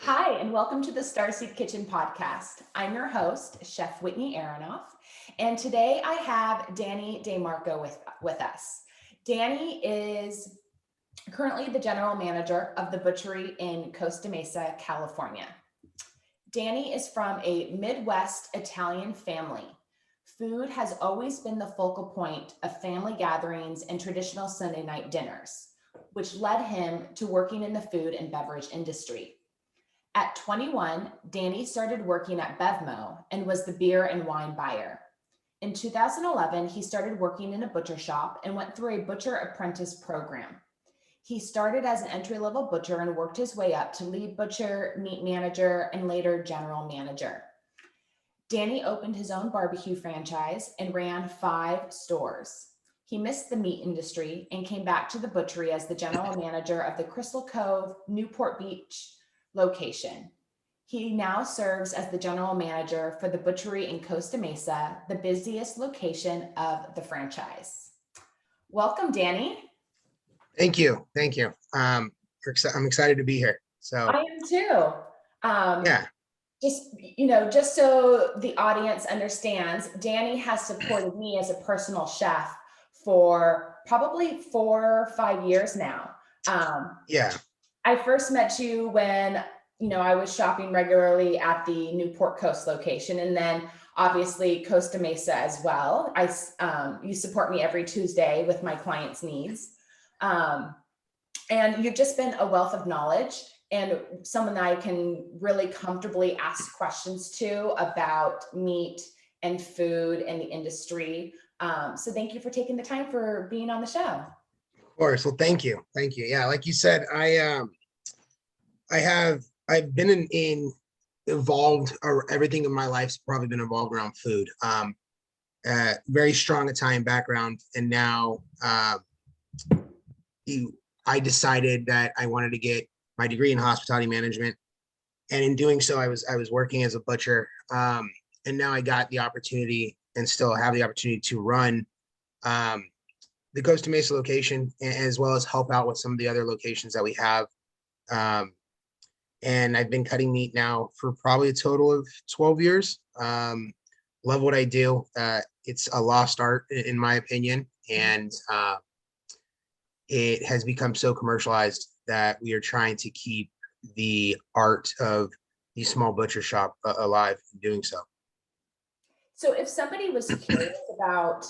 Hi, and welcome to the Starseed Kitchen podcast. I'm your host, Chef Whitney Aronoff, and today I have Danny DeMarco with us. Danny is currently the general manager of the Butchery in Costa Mesa, California. Danny is from a Midwest Italian family. Food has always been the focal point of family gatherings and traditional Sunday night dinners, which led him to working in the food and beverage industry. At 21, Danny started working at Bevmo and was the beer and wine buyer. In 2011, he started working in a butcher shop and went through a butcher apprentice program. He started as an entry-level butcher and worked his way up to lead butcher, meat manager, and later general manager. Danny opened his own barbecue franchise and ran 5 stores. He missed the meat industry and came back to the butchery as the general manager of the Crystal Cove, Newport Beach location. He now serves as the general manager for the Butchery in Costa Mesa, the busiest location of the franchise. Welcome, Danny. Thank you. Thank you. I'm excited to be here. So I am too. yeah, Just so the audience understands, Danny has supported me as a personal chef for probably 4 or 5 years now. yeah, I first met you when, I was shopping regularly at the Newport Coast location, and then obviously Costa Mesa as well. You support me every Tuesday with my clients' needs. And you've just been a wealth of knowledge and someone that I can really comfortably ask questions to about meat and food and the industry. So thank you for taking the time for being on the show. of course. Well, thank you. Thank you. Yeah, like you said, I've been in involved, or everything in my life's probably been involved around food. Very strong Italian background, and now I decided that I wanted to get my degree in hospitality management, and in doing so, I was working as a butcher, and now I got the opportunity, and still have the opportunity, to run the Costa Mesa location, as well as help out with some of the other locations that we have. And I've been cutting meat now for probably a total of 12 years. Love what I do. It's a lost art, in my opinion, and it has become so commercialized that we are trying to keep the art of the small butcher shop alive in doing so. So if somebody was curious about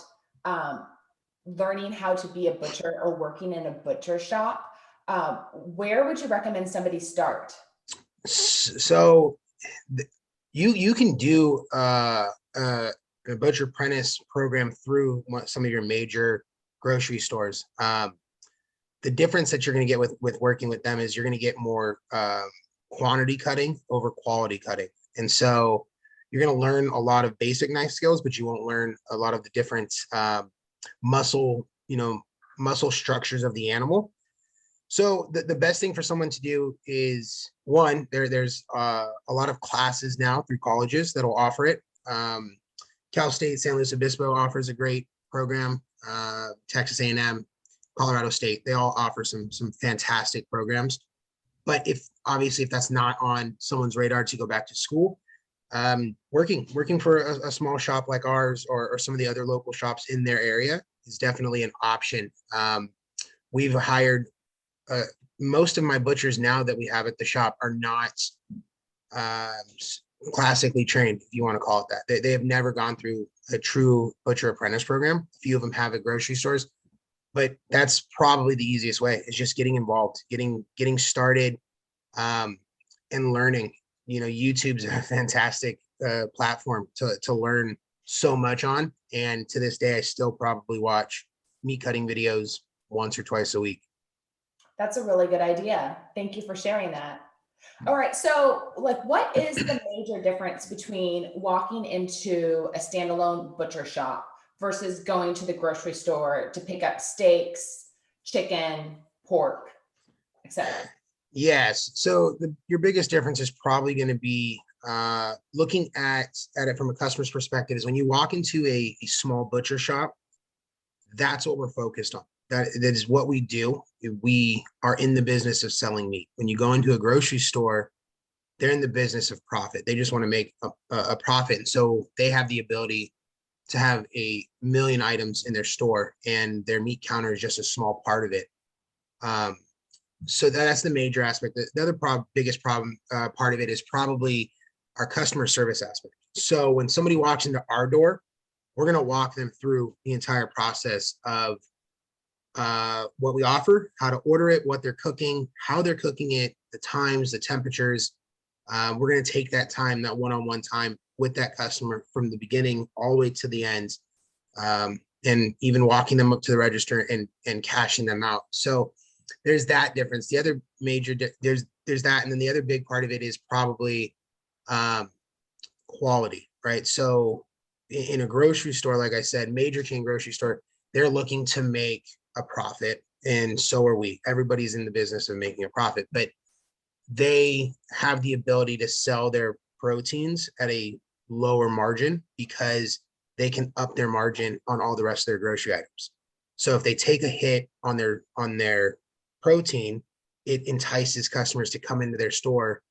learning how to be a butcher or working in a butcher shop, where would you recommend somebody start? So you can do a butcher apprentice program through some of your major grocery stores. The difference that you're going to get with working with them is you're going to get more quantity cutting over quality cutting. And so you're going to learn a lot of basic knife skills, but you won't learn a lot of the different muscle structures of the animal. So the best thing for someone to do is, one, there's a lot of classes now through colleges that'll offer it. Cal State San Luis Obispo offers a great program. Texas A&M, Colorado State, they all offer some fantastic programs. But if that's not on someone's radar to go back to school, working for a small shop like ours, or some of the other local shops in their area, is definitely an option. We've hired most of my butchers now that we have at the shop are not classically trained, if you want to call it that. They have never gone through a true butcher apprentice program. A few of them have at grocery stores, but that's probably the easiest way, is just getting involved, getting started, and learning. YouTube's a fantastic platform to learn so much on. And to this day, I still probably watch meat cutting videos once or twice a week. That's a really good idea. Thank you for sharing that. All right. So, what is the major difference between walking into a standalone butcher shop versus going to the grocery store to pick up steaks, chicken, pork, etc.? Yes. So your biggest difference is probably going to be looking at it from a customer's perspective. Is when you walk into a small butcher shop, that's what we're focused on. That is what we do. We are in the business of selling meat. When you go into a grocery store, they're in the business of profit. They just want to make a profit. And so they have the ability to have 1,000,000 items in their store, and their meat counter is just a small part of it. So that's the major aspect. The other biggest problem part of it is probably our customer service aspect. So when somebody walks into our door, we're going to walk them through the entire process of what we offer, how to order it, what they're cooking, how they're cooking it, the times, the temperatures. We're going to take that time, that one-on-one time with that customer from the beginning all the way to the end, and even walking them up to the register and cashing them out. So there's that difference. The other major, there's that. And then the other big part of it is probably quality, right? So in a grocery store, like I said, major chain grocery store, they're looking to make a profit, and so are we. Everybody's in the business of making a profit, but they have the ability to sell their proteins at a lower margin because they can up their margin on all the rest of their grocery items. So if they take a hit on their protein, it entices customers to come into their store,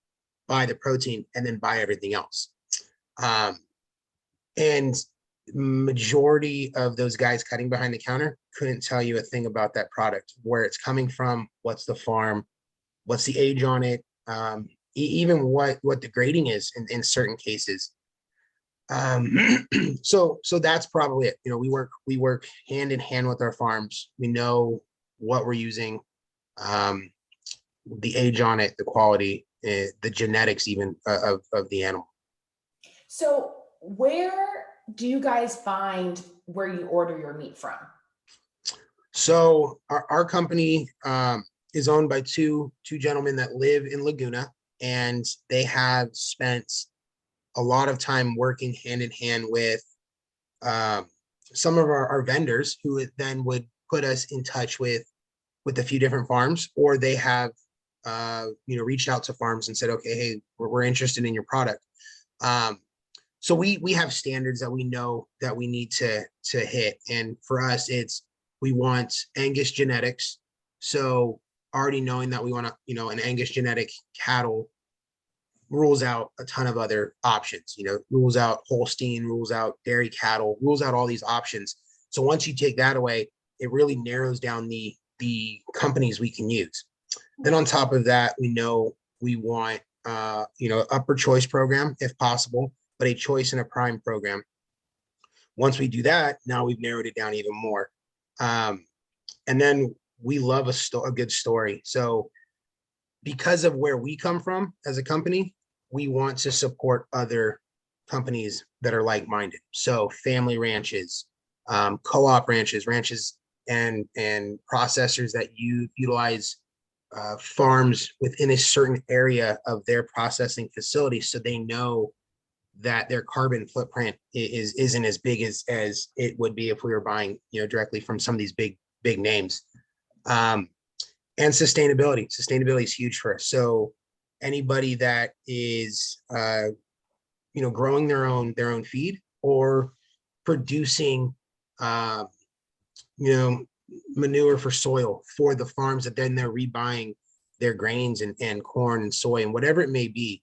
buy the protein, and then buy everything else. And majority of those guys cutting behind the counter couldn't tell you a thing about that product, where it's coming from, what's the farm, what's the age on it, even what the grading is in certain cases. So that's probably it. You know, we work hand in hand with our farms. We know what we're using, the age on it, the quality, the genetics even of the animal. So where do you guys find where you order your meat from? So our company is owned by two gentlemen that live in Laguna, and they have spent a lot of time working hand in hand with some of our vendors, who then would put us in touch with a few different farms, or they have reached out to farms and said, okay, hey, we're interested in your product. So we have standards that we know that we need to hit, and for us, we want Angus genetics. So already knowing that we want an Angus genetic cattle rules out a ton of other options, rules out Holstein, rules out dairy cattle, rules out all these options. So once you take that away, it really narrows down the companies we can use. Then on top of that, we know we want, upper choice program if possible, but a choice and a prime program. Once we do that, now we've narrowed it down even more. And then we love a good story. So because of where we come from as a company, we want to support other companies that are like-minded. So family ranches, co-op ranches and processors that utilize farms within a certain area of their processing facility, so they know that their carbon footprint isn't as big as it would be if we were buying directly from some of these big names. And sustainability is huge for us. So anybody that is growing their own feed, or producing manure for soil for the farms that then they're rebuying their grains and corn and soy and whatever it may be,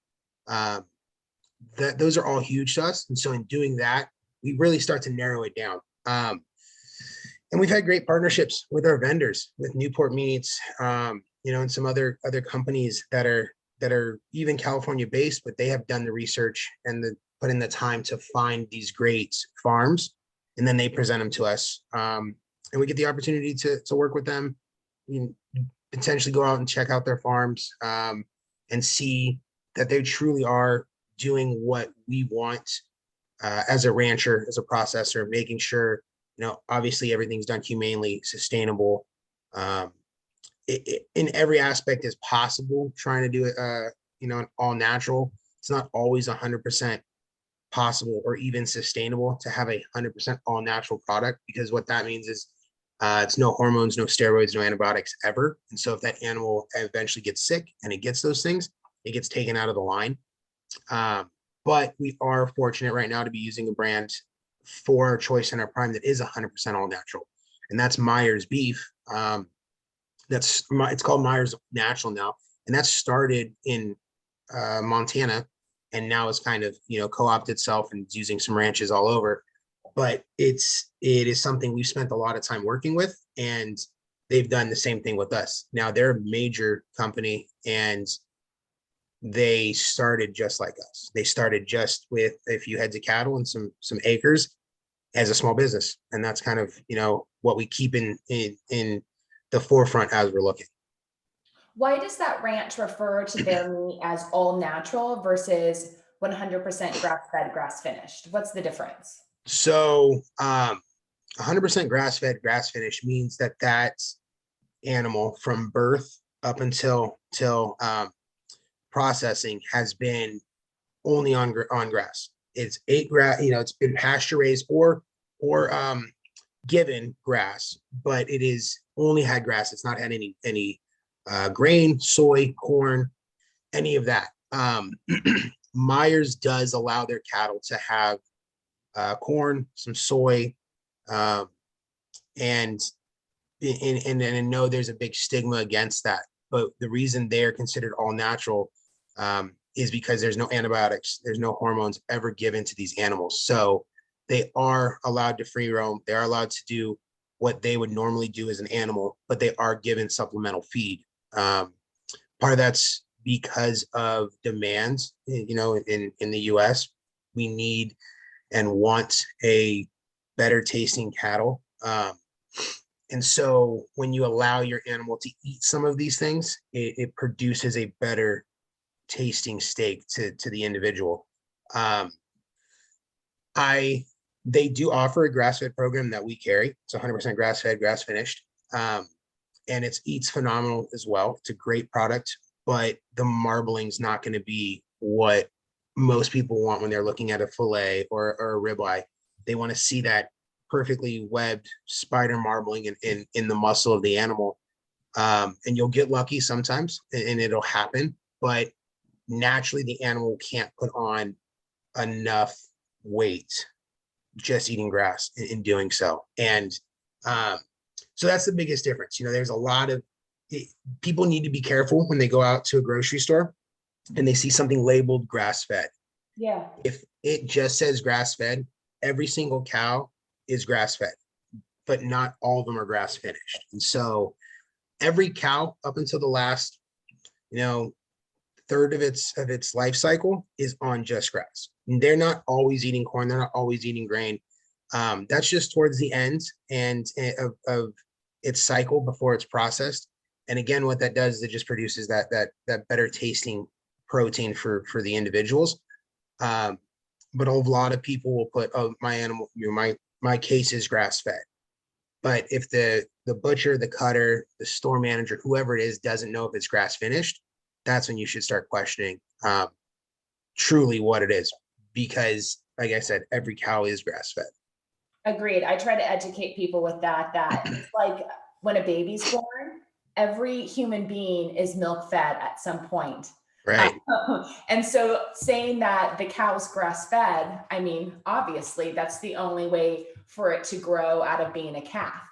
that those are all huge to us. And so in doing that, we really start to narrow it down. And we've had great partnerships with our vendors, with Newport Meats, and some other companies that are even California based, but they have done the research and put in the time to find these great farms, and then they present them to us. And we get the opportunity to work with them, potentially go out and check out their farms, and see that they truly are doing what we want as a rancher, as a processor, making sure, obviously everything's done humanely, sustainable, in every aspect as possible, trying to do it, an all natural. It's not always 100% possible or even sustainable to have 100% all natural product, because what that means is it's no hormones, no steroids, no antibiotics ever. And so if that animal eventually gets sick and it gets those things, it gets taken out of the line. But we are fortunate right now to be using a brand for our choice and our prime that is 100% all natural, and that's Myers beef. It's called Myers Natural now, and that started in Montana, and now it's kind of, co-opted itself and is using some ranches all over. But it is something we've spent a lot of time working with, and they've done the same thing with us. Now they're a major company, and they started just like us. They started just with a few heads of cattle and some acres as a small business, and that's kind of what we keep in the forefront as we're looking. Why does that ranch refer to their meat as all natural versus 100% grass-fed, grass-finished? What's the difference? So 100% grass-fed, grass-finished means that animal from birth up until processing has been only on grass. It's ate grass, it's been pasture raised or given grass, but it is only had grass. It's not had any grain, soy, corn, any of that. Myers does allow their cattle to have corn, some soy, and I know there's a big stigma against that, but the reason they're considered all natural is because there's no antibiotics, there's no hormones ever given to these animals. So they are allowed to free roam. They are allowed to do what they would normally do as an animal, but they are given supplemental feed. Part of that's because of demands, in the US. We need and want a better tasting cattle. And so when you allow your animal to eat some of these things, it produces a better tasting steak to the individual. They do offer a grass-fed program that we carry. It's 100% grass-fed, grass-finished. And it eats phenomenal as well. It's a great product, but the marbling's not going to be what most people want when they're looking at a fillet or a ribeye. They want to see that perfectly webbed spider marbling in the muscle of the animal. And you'll get lucky sometimes, and it'll happen, but naturally the animal can't put on enough weight just eating grass in doing so. And so that's the biggest difference. There's a lot of people need to be careful when they go out to a grocery store and they see something labeled grass-fed. Yeah. If it just says grass-fed, every single cow is grass-fed, but not all of them are grass-finished. And so every cow up until the last, third of its life cycle is on just grass. And they're not always eating corn. They're not always eating grain. That's just towards the end of its cycle before it's processed. And again, what that does is it just produces that better tasting protein for the individuals. But a lot of people will put, oh, my animal, my case is grass fed. But if the butcher, the cutter, the store manager, whoever it is, doesn't know if it's grass finished, that's when you should start questioning truly what it is. Because like I said, every cow is grass fed. Agreed. I try to educate people with that it's like when a baby's born, every human being is milk fed at some point. Right. And so saying that the cow's grass fed, I mean, obviously that's the only way for it to grow out of being a calf.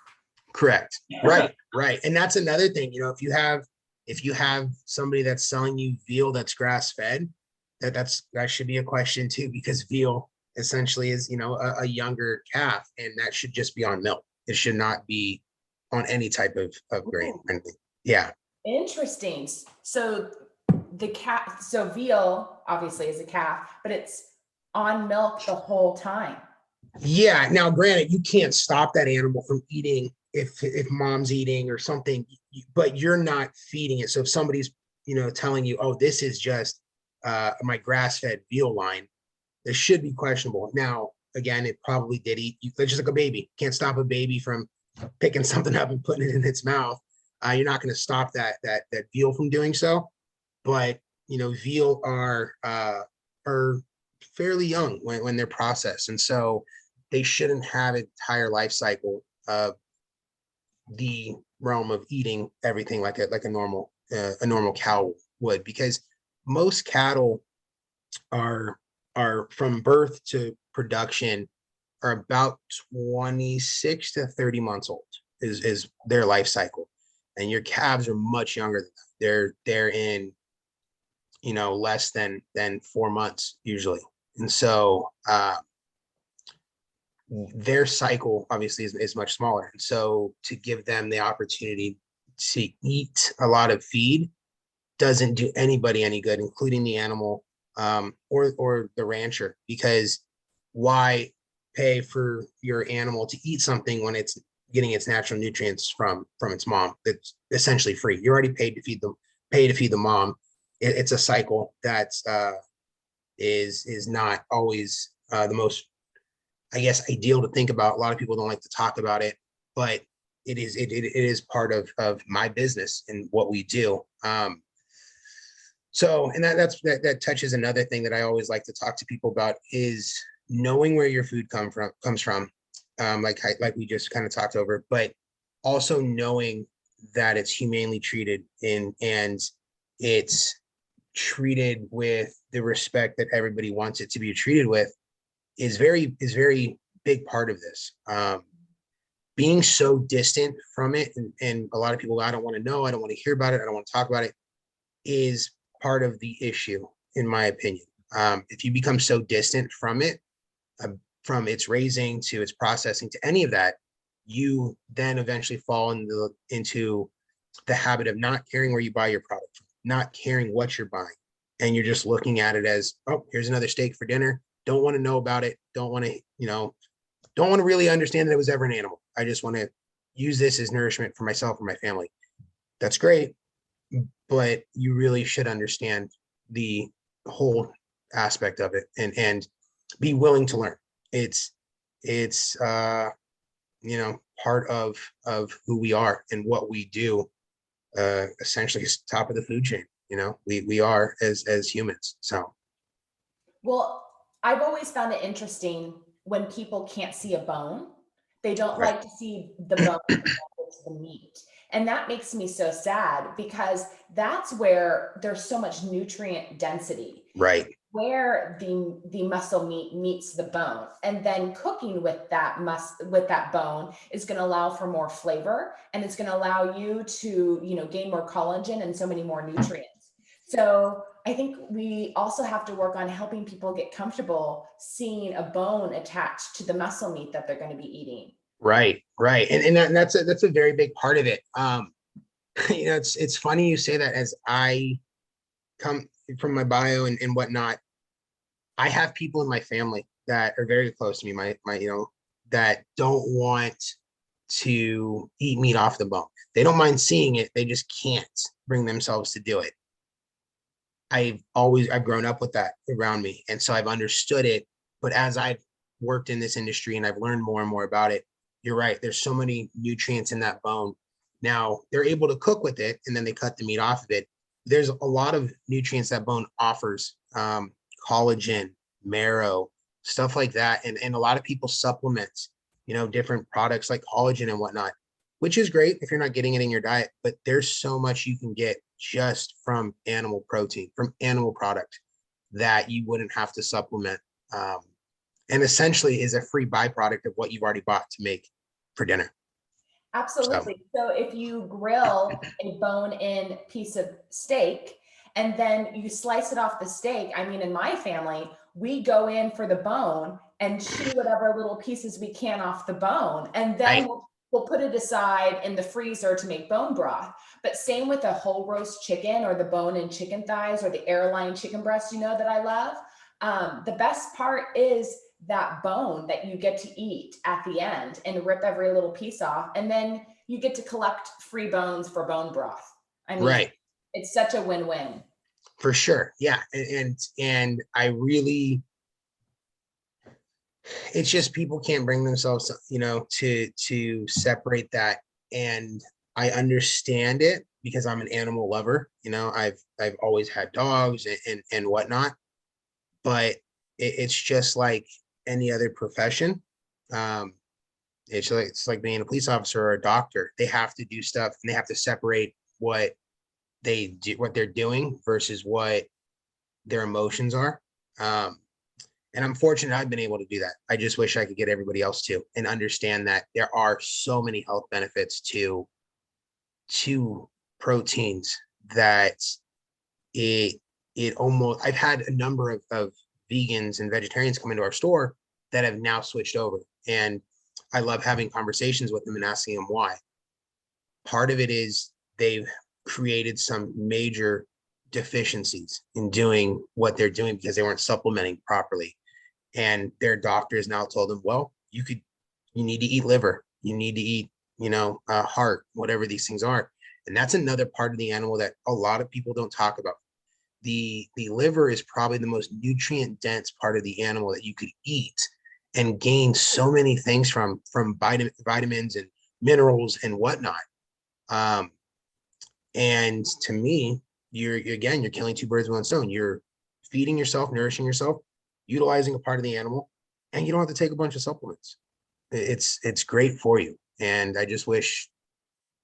Correct. Right. Right. And that's another thing, if you have somebody that's selling you veal that's grass fed, that should be a question too, because veal essentially is, a younger calf, and that should just be on milk. It should not be on any type of grain or anything. Yeah. Interesting. So so veal obviously is a calf, but it's on milk the whole time. Yeah. Now, granted, you can't stop that animal from eating if mom's eating or something, but you're not feeding it. So if somebody's, telling you, oh, this is just my grass-fed veal line, this should be questionable. Now, again, it probably did eat. It's just like a baby. Can't stop a baby from picking something up and putting it in its mouth. You're not going to stop that veal from doing so. But veal are fairly young when they're processed, and so they shouldn't have an entire life cycle of the realm of eating everything like a normal cow would, because most cattle are from birth to production are about 26 to 30 months old is their life cycle, and your calves are much younger than that. They're in less than 4 months usually. And so their cycle obviously is much smaller. And so to give them the opportunity to eat a lot of feed doesn't do anybody any good, including the animal or the rancher, because why pay for your animal to eat something when it's getting its natural nutrients from its mom? That's essentially free. You already paid to feed them, pay to feed the mom. It's a cycle that's is not always the most, I guess, ideal to think about. A lot of people don't like to talk about it, but it is part of my business and what we do. So, and that touches another thing that I always like to talk to people about is knowing where your food comes from, like we just kind of talked over, but also knowing that it's humanely treated and it's treated with the respect that everybody wants it to be treated with is very big part of this. Being so distant from it, and a lot of people, I don't want to know, I don't want to hear about it, I don't want to talk about it, is part of the issue, in my opinion. If you become so distant from it, from its raising to its processing to any of that, you then eventually fall into the habit of not caring where you buy your product from, not caring what you're buying. And you're just looking at it as, oh, here's another steak for dinner. Don't want to know about it. Don't want to, don't want to really understand that it was ever an animal. I just want to use this as nourishment for myself and my family. That's great, but you really should understand the whole aspect of it and be willing to learn. It's part of who we are and what we do. Essentially, it's top of the food chain. We are as humans. So, Well, I've always found it interesting when people can't see a bone. They don't right, like to see the bone, it's the meat. And that makes me so sad because that's where there's so much nutrient density, right, where the muscle meat meets the bone. And then cooking with that bone is going to allow for more flavor, and it's going to allow you to, gain more collagen and so many more nutrients. So I think we also have to work on helping people get comfortable seeing a bone attached to the muscle meat that they're going to be eating. right. And that's a very big part of it. It's funny you say that, as I come from my bio and whatnot. I have people in my family that are very close to me, that don't want to eat meat off the bone. They don't mind seeing it. They just can't bring themselves to do it. I've grown up with that around me. And so I've understood it. But as I've worked in this industry and I've learned more and more about it, you're right. There's so many nutrients in that bone. Now they're able to cook with it and then they cut the meat off of it. There's a lot of nutrients that bone offers, collagen, marrow, stuff like that. And a lot of people supplement, different products like collagen and whatnot, which is great if you're not getting it in your diet, but there's so much you can get just from animal protein, from animal product, that you wouldn't have to supplement. And essentially is a free byproduct of what you've already bought to make for dinner. So, Absolutely. So if you grill a bone-in piece of steak and then you slice it off the steak, I mean, in my family, we go in for the bone and chew whatever little pieces we can off the bone. And then right, we'll put it aside in the freezer to make bone broth. But same with a whole roast chicken or the bone-in chicken thighs or the airline chicken breast, that I love. The best part is that bone that you get to eat at the end and rip every little piece off. And then you get to collect free bones for bone broth. I mean, right, it's such a win-win. for sure. Yeah. And I really, it's just people can't bring themselves, to separate that. And I understand it because I'm an animal lover. I've always had dogs and whatnot, but it's just like any other profession. Um, it's like being a police officer or a doctor. They have to do stuff and they have to separate what they're doing versus what their emotions are. And I'm fortunate I've been able to do that. I just wish I could get everybody else to and understand that there are so many health benefits to proteins that it I've had a number of vegans and vegetarians come into our store that have now switched over. And I love having conversations with them and asking them why. Part of it is they've created some major deficiencies in doing what they're doing because they weren't supplementing properly. And their doctors now told them, well, you need to eat liver, you need to eat, heart, whatever these things are. And that's another part of the animal that a lot of people don't talk about. The liver is probably the most nutrient dense part of the animal that you could eat and gain so many things from vitamins and minerals and whatnot. And to me, you're killing two birds with one stone. You're feeding yourself, nourishing yourself, utilizing a part of the animal, and you don't have to take a bunch of supplements. It's great for you. And I just wish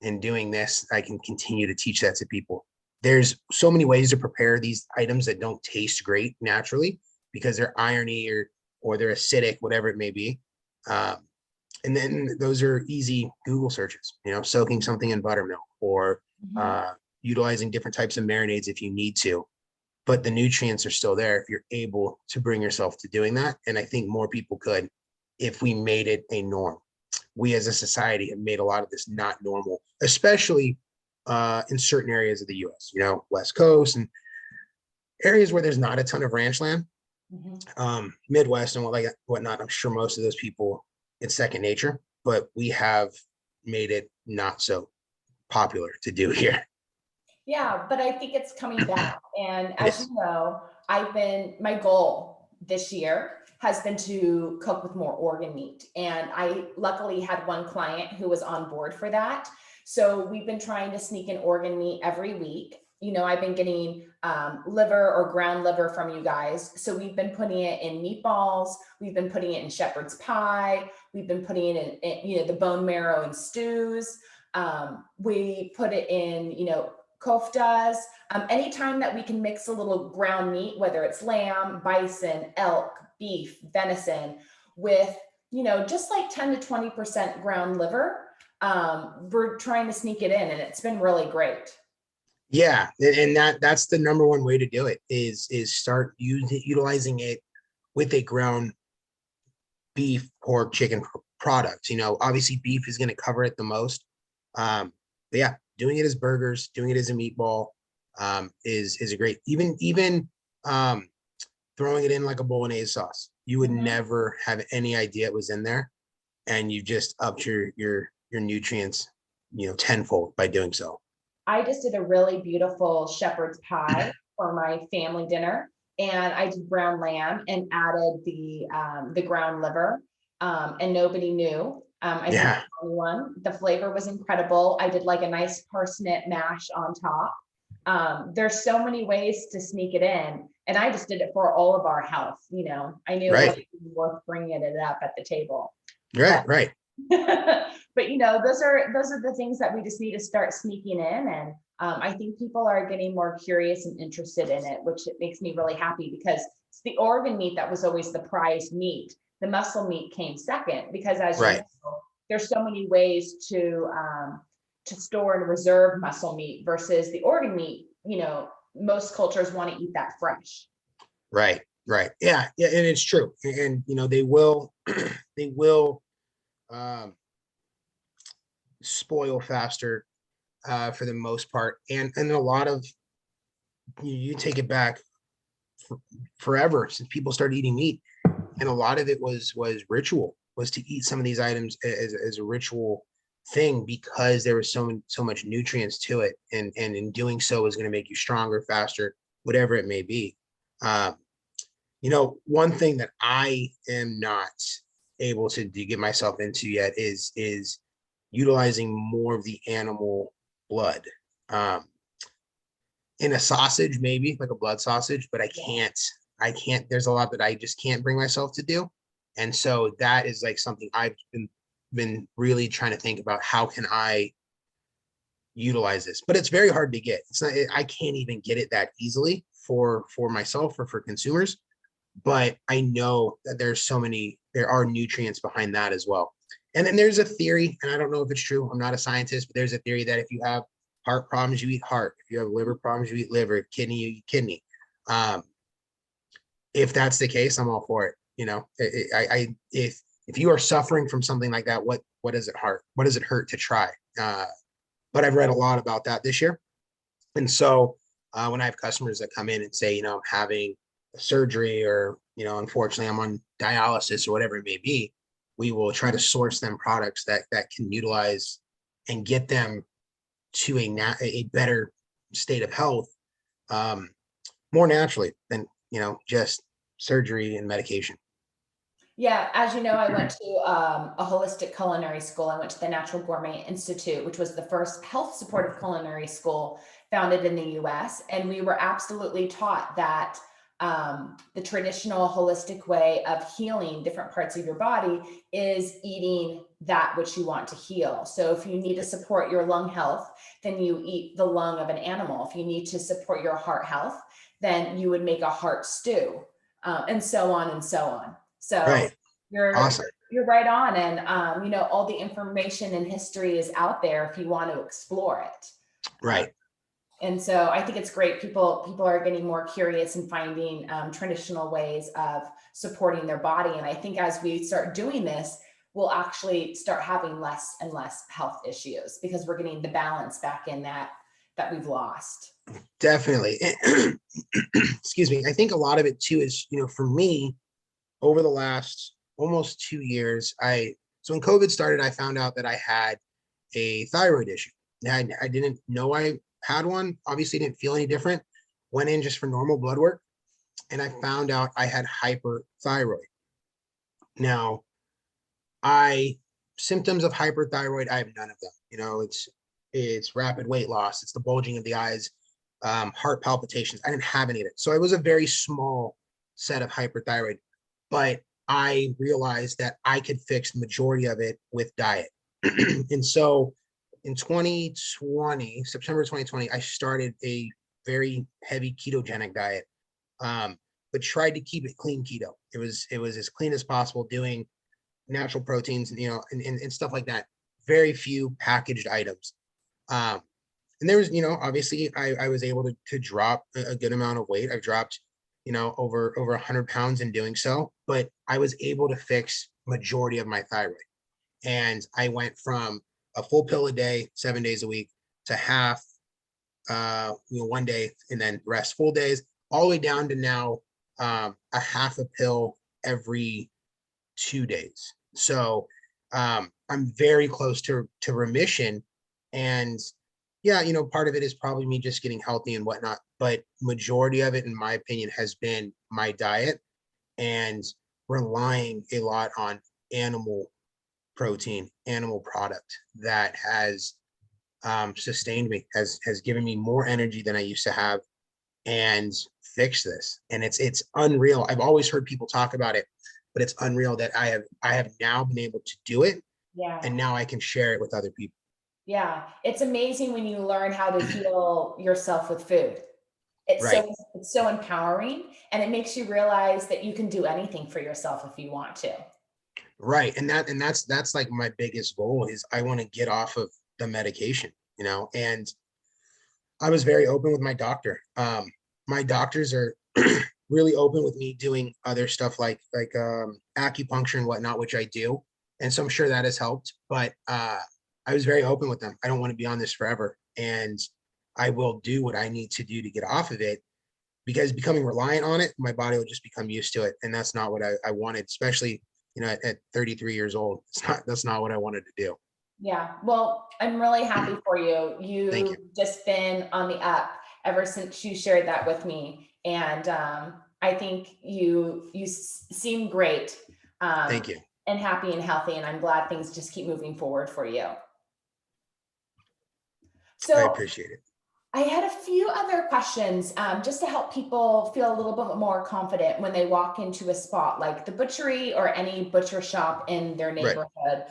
in doing this, I can continue to teach that to people. There's so many ways to prepare these items that don't taste great naturally because they're irony or they're acidic, whatever it may be. And then those are easy Google searches, soaking something in buttermilk or utilizing different types of marinades if you need to. But the nutrients are still there if you're able to bring yourself to doing that. And I think more people could if we made it a norm. We as a society have made a lot of this not normal, especially in certain areas of the US, West Coast and areas where there's not a ton of ranch land, Midwest and whatnot. I'm sure most of those people, it's second nature, but we have made it not so popular to do here. Yeah, but I think it's coming back. And as you know, my goal this year has been to cook with more organ meat. And I luckily had one client who was on board for that. So we've been trying to sneak in organ meat every week. I've been getting liver or ground liver from you guys. So we've been putting it in meatballs. We've been putting it in shepherd's pie. We've been putting it in, the bone marrow in stews. We put it in, koftas. Anytime that we can mix a little ground meat, whether it's lamb, bison, elk, beef, venison, with, just like 10 to 20% ground liver, we're trying to sneak it in, and it's been really great. Yeah, and that's the number one way to do it is start utilizing it with a ground beef, pork, chicken product. Obviously beef is going to cover it the most. But yeah, doing it as burgers, doing it as a meatball is a great, even throwing it in like a bolognese sauce. You would never have any idea it was in there, and you just upped your nutrients, tenfold by doing so. I just did a really beautiful shepherd's pie for my family dinner, and I did brown lamb and added the ground liver, and nobody knew. I did the only one. The flavor was incredible. I did like a nice parsnip mash on top. There's so many ways to sneak it in, and I just did it for all of our health. I knew it wasn't worth bringing it up at the table. Right. But those are the things that we just need to start sneaking in, and I think people are getting more curious and interested in it, which it makes me really happy because it's the organ meat that was always the prized meat. The muscle meat came second because, as you know, there's so many ways to store and reserve muscle meat versus the organ meat. Most cultures want to eat that fresh. Right. Yeah, and it's true, and they will spoil faster for the most part, and a lot of you take it back forever since people started eating meat, and a lot of it was ritual, was to eat some of these items as a ritual thing because there was so much nutrients to it, and in doing so is going to make you stronger, faster, whatever it may be. One thing that I am not able to get myself into yet is utilizing more of the animal blood. In a sausage, maybe like a blood sausage, but I can't, there's a lot that I just can't bring myself to do. And so that is like something I've been really trying to think about. How can I utilize this? But it's very hard to get. It's not, I can't even get it that easily for myself or for consumers. But I know that there are nutrients behind that as well. And then there's a theory, and I don't know if it's true, I'm not a scientist, but there's a theory that if you have heart problems, you eat heart. If you have liver problems, you eat liver. Kidney, you eat kidney. If that's the case, I'm all for it. If you are suffering from something like that, what does it hurt? What does it hurt to try? But I've read a lot about that this year. And so when I have customers that come in and say, I'm having a surgery, or, unfortunately I'm on dialysis or whatever it may be, we will try to source them products that can utilize and get them to a better state of health, more naturally than, just surgery and medication. Yeah, as you know, I went to a holistic culinary school. I went to the Natural Gourmet Institute, which was the first health supportive culinary school founded in the US. And we were absolutely taught that the traditional holistic way of healing different parts of your body is eating that which you want to heal. So if you need to support your lung health, then you eat the lung of an animal. If you need to support your heart health, then you would make a heart stew, and so on and so on. So Right. you're Awesome. you're right on, and all the information and history is out there if you want to explore it. Right. And so I think it's great. People are getting more curious and finding traditional ways of supporting their body. And I think as we start doing this, we'll actually start having less and less health issues because we're getting the balance back in that we've lost. Definitely. Excuse me. I think a lot of it too is, for me, over the last almost 2 years, so when COVID started, I found out that I had a thyroid issue. I didn't know I had one. Obviously didn't feel any different. Went in just for normal blood work, and I found out I had hyperthyroid. Now, symptoms of hyperthyroid, I have none of them. It's rapid weight loss. It's the bulging of the eyes, heart palpitations. I didn't have any of it. So it was a very small set of hyperthyroid, but I realized that I could fix the majority of it with diet. And so in 2020, September 2020, I started a very heavy ketogenic diet, but tried to keep it clean keto. It was as clean as possible, doing natural proteins, and stuff like that. Very few packaged items. And there was, obviously I was able to drop a good amount of weight. I've dropped, over 100 pounds in doing so, but I was able to fix majority of my thyroid. And I went from a full pill a day, 7 days a week, to half, 1 day, and then rest full days, all the way down to now a half a pill every 2 days. So I'm very close to remission. And yeah, part of it is probably me just getting healthy and whatnot, but majority of it, in my opinion, has been my diet and relying a lot on animal protein, animal product that has sustained me, has given me more energy than I used to have, and fix this. And it's unreal. I've always heard people talk about it, but it's unreal that I have now been able to do it. Yeah. And now I can share it with other people. Yeah. It's amazing when you learn how to heal yourself with food. It's Right. so empowering, and it makes you realize that you can do anything for yourself if you want to. Right. And that's like my biggest goal is I want to get off of the medication, and I was very open with my doctor. My doctors are really open with me doing other stuff like acupuncture and whatnot, which I do. And so I'm sure that has helped, but I was very open with them. I don't want to be on this forever, and I will do what I need to do to get off of it, because becoming reliant on it, my body will just become used to it. And that's not what I wanted, especially, at 33 years old. That's not what I wanted to do. Yeah. Well, I'm really happy for you. Thank You've you. just been on the up ever since you shared that with me. And I think you seem great, Thank you. and happy and healthy. And I'm glad things just keep moving forward for you. I So appreciate it. I had a few other questions, just to help people feel a little bit more confident when they walk into a spot like the Butchery or any butcher shop in their Right. neighborhood.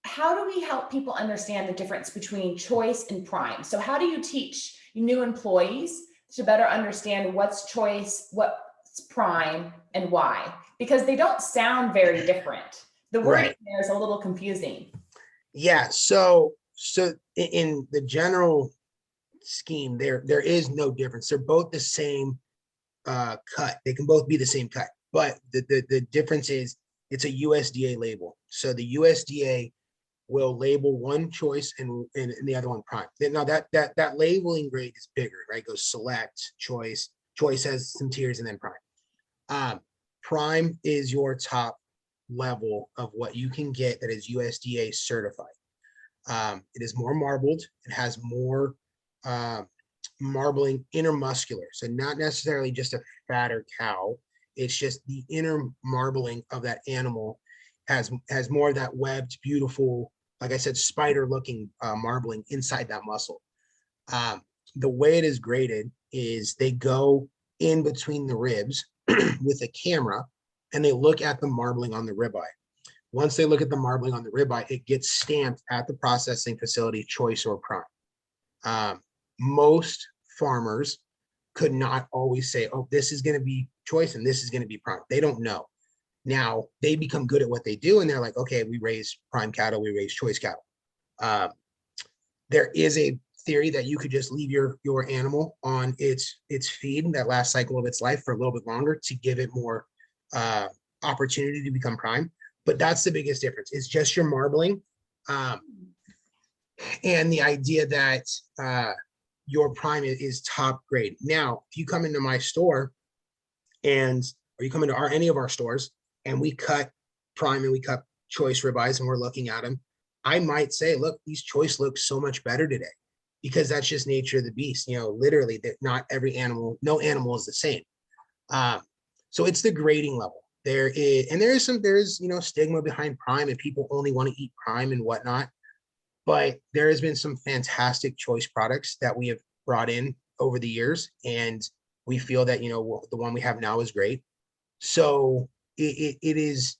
How do we help people understand the difference between choice and prime? So how do you teach new employees to better understand what's choice, what's prime, and why? Because they don't sound very different. The wording Right. there is a little confusing. Yeah. So in the general scheme, there is no difference. They're both the same cut. They can both be the same cut, but the difference is it's a USDA label. So the USDA will label one choice and the other one prime. Now that labeling grade is bigger, right? Goes select, choice. Choice has some tiers, and then prime. Prime is your top level of what you can get that is USDA certified. It is more marbled. It has more marbling intermuscular. So not necessarily just a fatter cow. It's just the inner marbling of that animal has more of that webbed, beautiful, like I said, spider looking marbling inside that muscle. The way it is graded is they go in between the ribs with a camera and they look at the marbling on the ribeye. Once they look at the marbling on the ribeye, it gets stamped at the processing facility, choice or prime. Most farmers could not always say, oh, this is going to be choice and this is going to be prime. They don't know. Now they become good at what they do, and they're like, okay, we raise prime cattle, we raise choice cattle. There is a theory that you could just leave your animal on its feed, that last cycle of its life, for a little bit longer to give it more opportunity to become prime. But that's the biggest difference. It's just your marbling, and the idea that your prime is top grade. Now, if you come into my store or you come into any of our stores and we cut prime and we cut choice ribeyes and we're looking at them, I might say, look, these choice look so much better today, because that's just nature of the beast. Literally, that not every animal, no animal is the same. So it's the grading level. There's stigma behind prime, and people only want to eat prime and whatnot. But there has been some fantastic choice products that we have brought in over the years, and we feel that the one we have now is great. So it is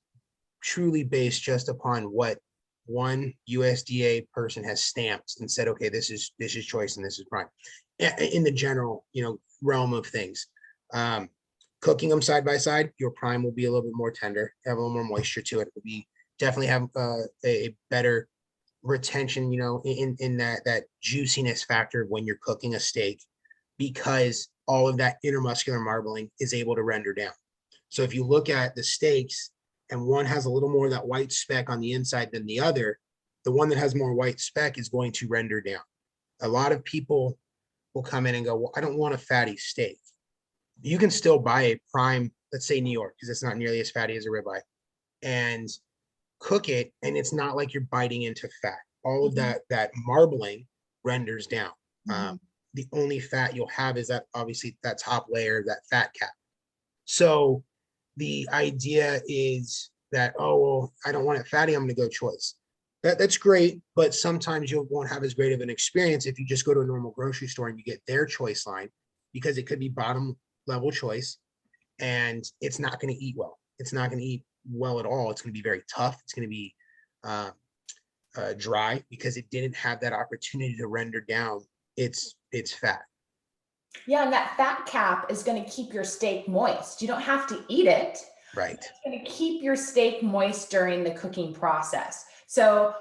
truly based just upon what one USDA person has stamped and said, okay, this is choice and this is prime, in the general realm of things. Cooking them side by side, your prime will be a little bit more tender, have a little more moisture to it. It will be definitely have a better retention, in that juiciness factor when you're cooking a steak, because all of that intermuscular marbling is able to render down. So if you look at the steaks and one has a little more of that white speck on the inside than the other, the one that has more white speck is going to render down. A lot of people will come in and go, well, I don't want a fatty steak. You can still buy a prime, let's say New York, because it's not nearly as fatty as a ribeye, and cook it, and it's not like you're biting into fat. All of that marbling renders down. The only fat you'll have is that, obviously, that top layer, that fat cap. So the idea is that, oh, well, I don't want it fatty, I'm going to go choice. That's great, but sometimes you won't have as great of an experience if you just go to a normal grocery store and you get their choice line, because it could be bottom level choice and it's not going to eat well. It's not going to eat well at all. It's going to be very tough. It's going to be dry, because it didn't have that opportunity to render down its fat. Yeah, and that fat cap is going to keep your steak moist. You don't have to eat it. Right. It's going to keep your steak moist during the cooking process. So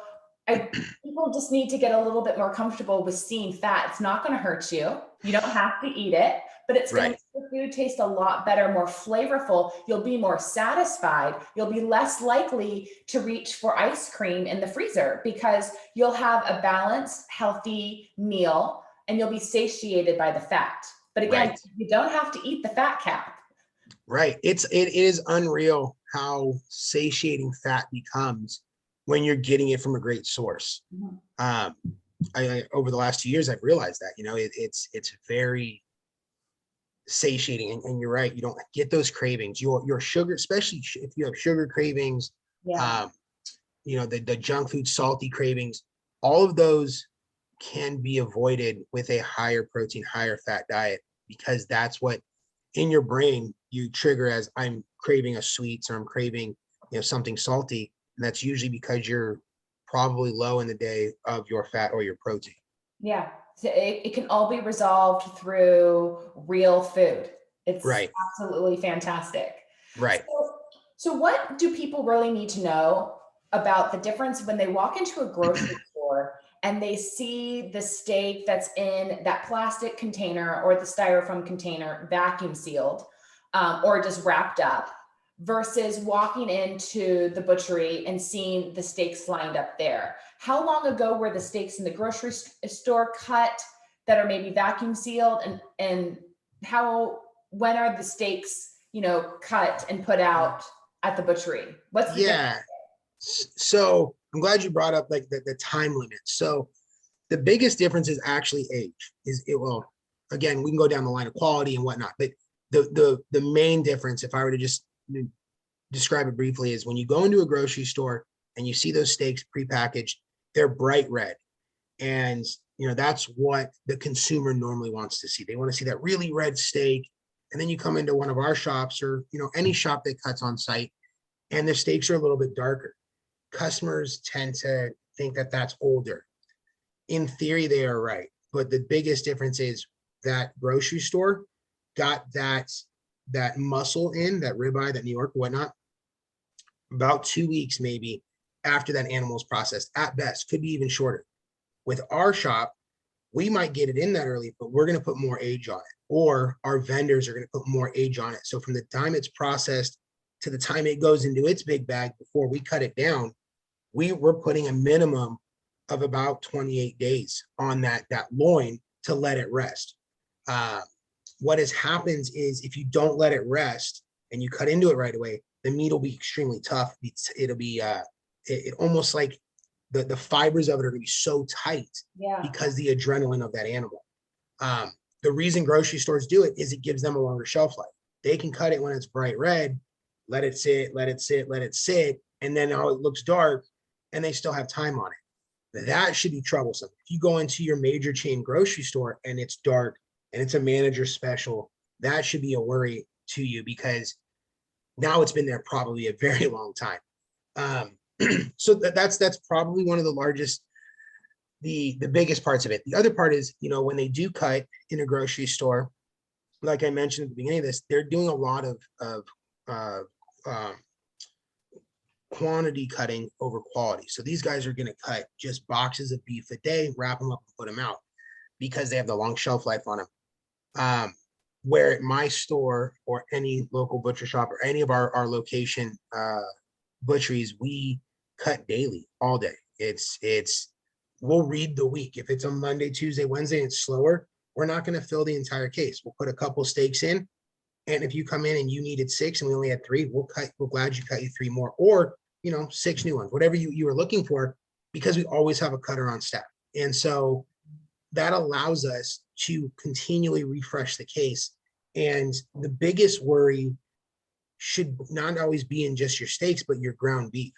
people just need to get a little bit more comfortable with seeing fat. It's not going to hurt you. You don't have to eat it, but it's going to make the food taste a lot better, more flavorful. You'll be more satisfied. You'll be less likely to reach for ice cream in the freezer, because you'll have a balanced, healthy meal and you'll be satiated by the fat. But again, you don't have to eat the fat cap. Right. It is unreal how satiating fat becomes when you're getting it from a great source. I over the last 2 years, I've realized that, it's very satiating, and you're right. You don't get those cravings. Your sugar, especially if you have sugar cravings, the junk food, salty cravings, all of those can be avoided with a higher protein, higher fat diet, because that's what in your brain you trigger as, I'm craving a sweets, or I'm craving something salty, and that's usually because you're probably low in the day of your fat or your protein. Yeah, so it can all be resolved through real food. It's absolutely fantastic. Right. So what do people really need to know about the difference when they walk into a grocery store and they see the steak that's in that plastic container or the styrofoam container vacuum sealed, or just wrapped up, versus walking into the butchery and seeing the steaks lined up there? How long ago were the steaks in the grocery store cut that are maybe vacuum sealed, and when are the steaks, cut and put out at the butchery? What's the difference? Yeah. So I'm glad you brought up like the time limit. So the biggest difference is actually age. Well, again, we can go down the line of quality and whatnot, but the main difference, if I were to just describe it briefly, is when you go into a grocery store and you see those steaks prepackaged, they're bright red. And that's what the consumer normally wants to see. They want to see that really red steak. And then you come into one of our shops, or any shop that cuts on site, and the steaks are a little bit darker. Customers tend to think that that's older. In theory, they are right. But the biggest difference is that grocery store got that muscle in, that ribeye, that New York, whatnot, about 2 weeks maybe after that animal is processed, at best, could be even shorter. With our shop, we might get it in that early, but we're going to put more age on it, or our vendors are going to put more age on it. So from the time it's processed to the time it goes into its big bag before we cut it down, we're putting a minimum of about 28 days on that loin to let it rest. What happens is, if you don't let it rest and you cut into it right away, the meat will be extremely tough. It'll be it almost like the fibers of it are going to be so tight, because the adrenaline of that animal. The reason grocery stores do it is it gives them a longer shelf life. They can cut it when it's bright red, let it sit, and then now it looks dark, and they still have time on it. That should be troublesome. If you go into your major chain grocery store and it's dark and it's a manager special, that should be a worry to you, because now it's been there probably a very long time. So that's probably one of the largest, the biggest parts of it. The other part is, when they do cut in a grocery store, like I mentioned at the beginning of this, they're doing a lot of quantity cutting over quality. So these guys are going to cut just boxes of beef a day, wrap them up and put them out, because they have the long shelf life on them. Where at my store or any local butcher shop or any of our location butcheries, we cut daily, all day. We'll read the week. If it's a Monday, Tuesday, Wednesday, and it's slower, we're not going to fill the entire case. We'll put a couple steaks in, and if you come in and you needed 6 and we only had 3, we're glad you cut you 3 more, or 6 new ones, whatever you were looking for, because we always have a cutter on staff. And so that allows us to continually refresh the case. And the biggest worry should not always be in just your steaks, but your ground beef.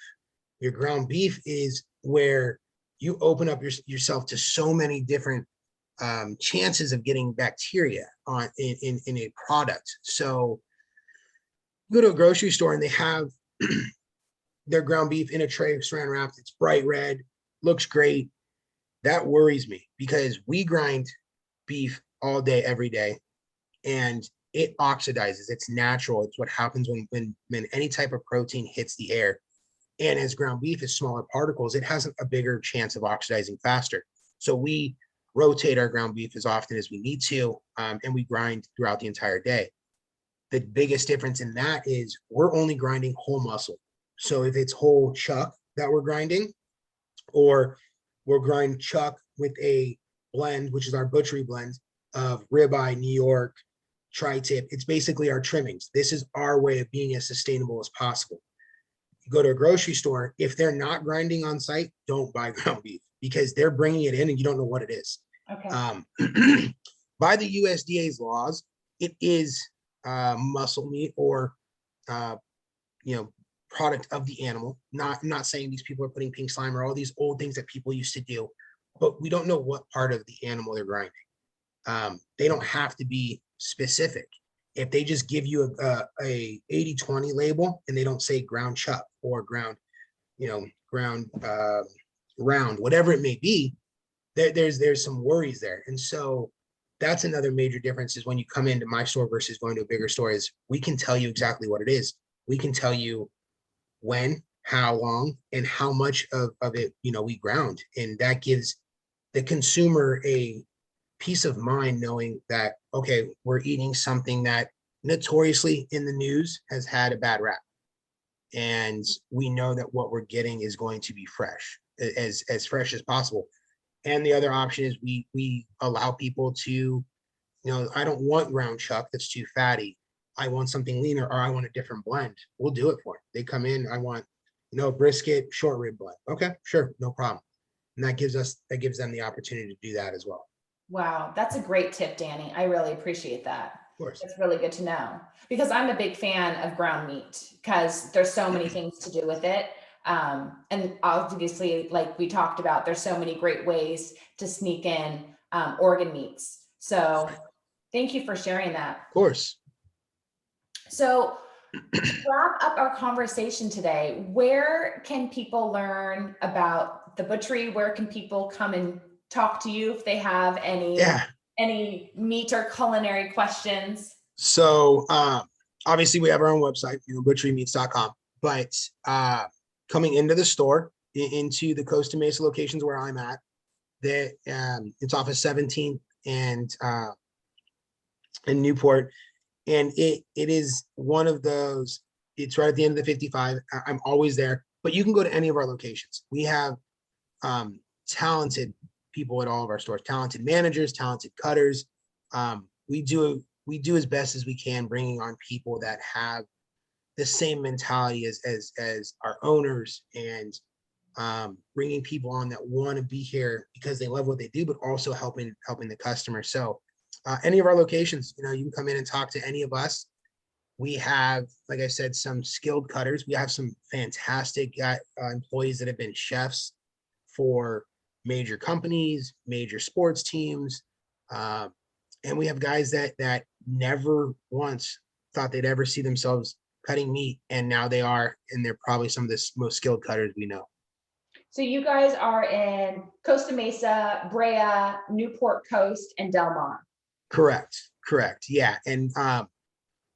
Your ground beef is where you open up yourself to so many different chances of getting bacteria in a product. So you go to a grocery store and they have their ground beef in a tray, saran wrapped, it's bright red, looks great. That worries me, because we grind beef all day, every day, and it oxidizes. It's natural. It's what happens when any type of protein hits the air. And as ground beef is smaller particles, it has a bigger chance of oxidizing faster. So we rotate our ground beef as often as we need to, and we grind throughout the entire day. The biggest difference in that is we're only grinding whole muscle. So if it's whole chuck that we're grinding, or we're grinding chuck with a blend, which is our butchery blend of ribeye, New York, tri-tip, it's basically our trimmings. This is our way of being as sustainable as possible. You go to a grocery store, if they're not grinding on site, don't buy ground beef, because they're bringing it in and you don't know what it is. Okay. By the USDA's laws, it is muscle meat, or product of the animal. I'm not saying these people are putting pink slime or all these old things that people used to do, but we don't know what part of the animal they're grinding. They don't have to be specific. If they just give you a 80-20 label and they don't say ground chuck or ground round, whatever it may be, there's some worries there. And so that's another major difference, is when you come into my store versus going to a bigger store, is we can tell you exactly what it is. We can tell you when, how long, and how much of it we ground, and that gives the consumer a peace of mind knowing that, okay, we're eating something that notoriously in the news has had a bad rap. And we know that what we're getting is going to be fresh, as fresh as possible. And the other option is we allow people to, I don't want ground chuck that's too fatty. I want something leaner, or I want a different blend. We'll do it for them. They come in, I want, brisket, short rib blend. Okay, sure, no problem. And that gives them the opportunity to do that as well. Wow, that's a great tip, Danny. I really appreciate that. Of course. That's really good to know, because I'm a big fan of ground meat because there's so many things to do with it. And obviously, like we talked about, there's so many great ways to sneak in organ meats. So thank you for sharing that. Of course. So to wrap up our conversation today, where can people learn about the butchery? Where can people come and talk to you if they have any meat or culinary questions? So obviously we have our own website, butcherymeats.com, but coming into the store, into the Costa Mesa locations where I'm at, that it's off of 17th and in Newport. And it is one of those, it's right at the end of the 55. I'm always there, but you can go to any of our locations. We have talented people at all of our stores, talented managers, talented cutters. We do as best as we can, bringing on people that have the same mentality as our owners, and bringing people on that want to be here because they love what they do, but also helping the customer. So any of our locations, you can come in and talk to any of us. We have, like I said, some skilled cutters. We have some fantastic employees that have been chefs for major companies, major sports teams. And we have guys that never once thought they'd ever see themselves cutting meat, and now they are, and they're probably some of the most skilled cutters we know. So you guys are in Costa Mesa, Brea, Newport Coast, and Del Mar. Correct. Yeah. And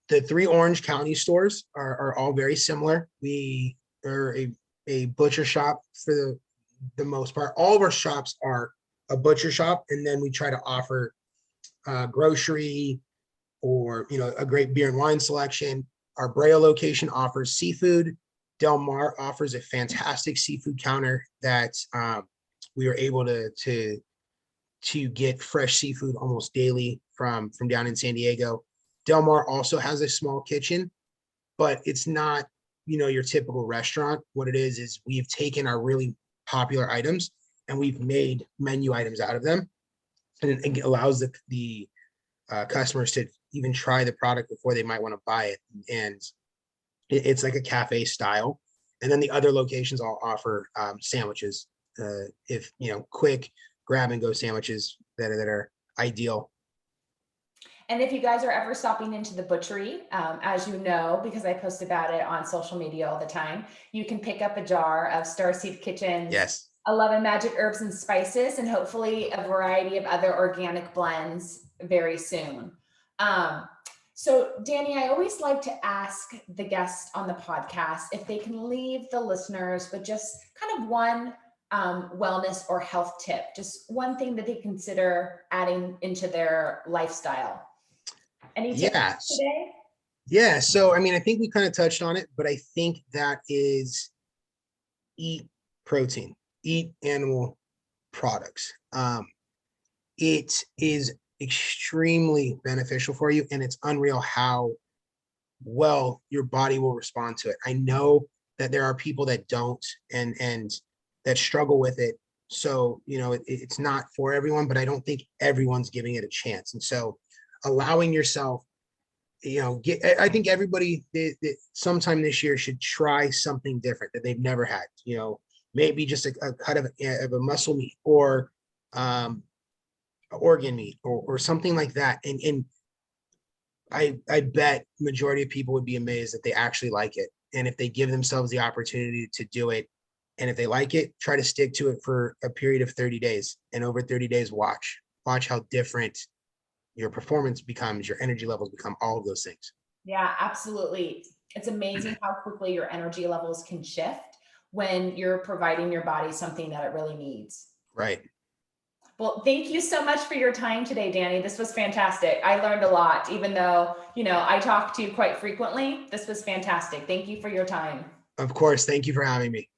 the 3 Orange County stores are all very similar. We are a butcher shop for the most part. All of our shops are a butcher shop, and then we try to offer grocery or a great beer and wine selection. Our Brea location offers seafood. Del Mar offers a fantastic seafood counter that we are able to get fresh seafood almost daily from down in San Diego. Del Mar also has a small kitchen, but it's not your typical restaurant. What it is we've taken our really popular items and we've made menu items out of them, and it allows the customers to even try the product before they might want to buy it. And it's like a cafe style. And then the other locations all offer sandwiches, if quick grab and go sandwiches that are ideal. And if you guys are ever stopping into the butchery, as you know, because I post about it on social media all the time, you can pick up a jar of Starseed Kitchen's 11 magic herbs and spices, and hopefully a variety of other organic blends very soon. So Danny, I always like to ask the guests on the podcast if they can leave the listeners with just kind of one wellness or health tip, just one thing that they consider adding into their lifestyle. Any tips today? Yeah. So, I think we kind of touched on it, but I think that is eat protein, eat animal products. It is extremely beneficial for you, and it's unreal how well your body will respond to it. I know that there are people that don't and that struggle with it. So, it's not for everyone, but I don't think everyone's giving it a chance. And so allowing yourself, I think everybody sometime this year should try something different that they've never had, maybe just a cut of a muscle meat or organ meat or something like that. And I bet majority of people would be amazed that they actually like it. And if they give themselves the opportunity to do it, and if they like it, try to stick to it for a period of 30 days. And over 30 days, watch how different your performance becomes, your energy levels become, all of those things. Yeah, absolutely. It's amazing how quickly your energy levels can shift when you're providing your body something that it really needs. Right. Well, thank you so much for your time today, Danny. This was fantastic. I learned a lot, even though, I talk to you quite frequently. This was fantastic. Thank you for your time. Of course. Thank you for having me.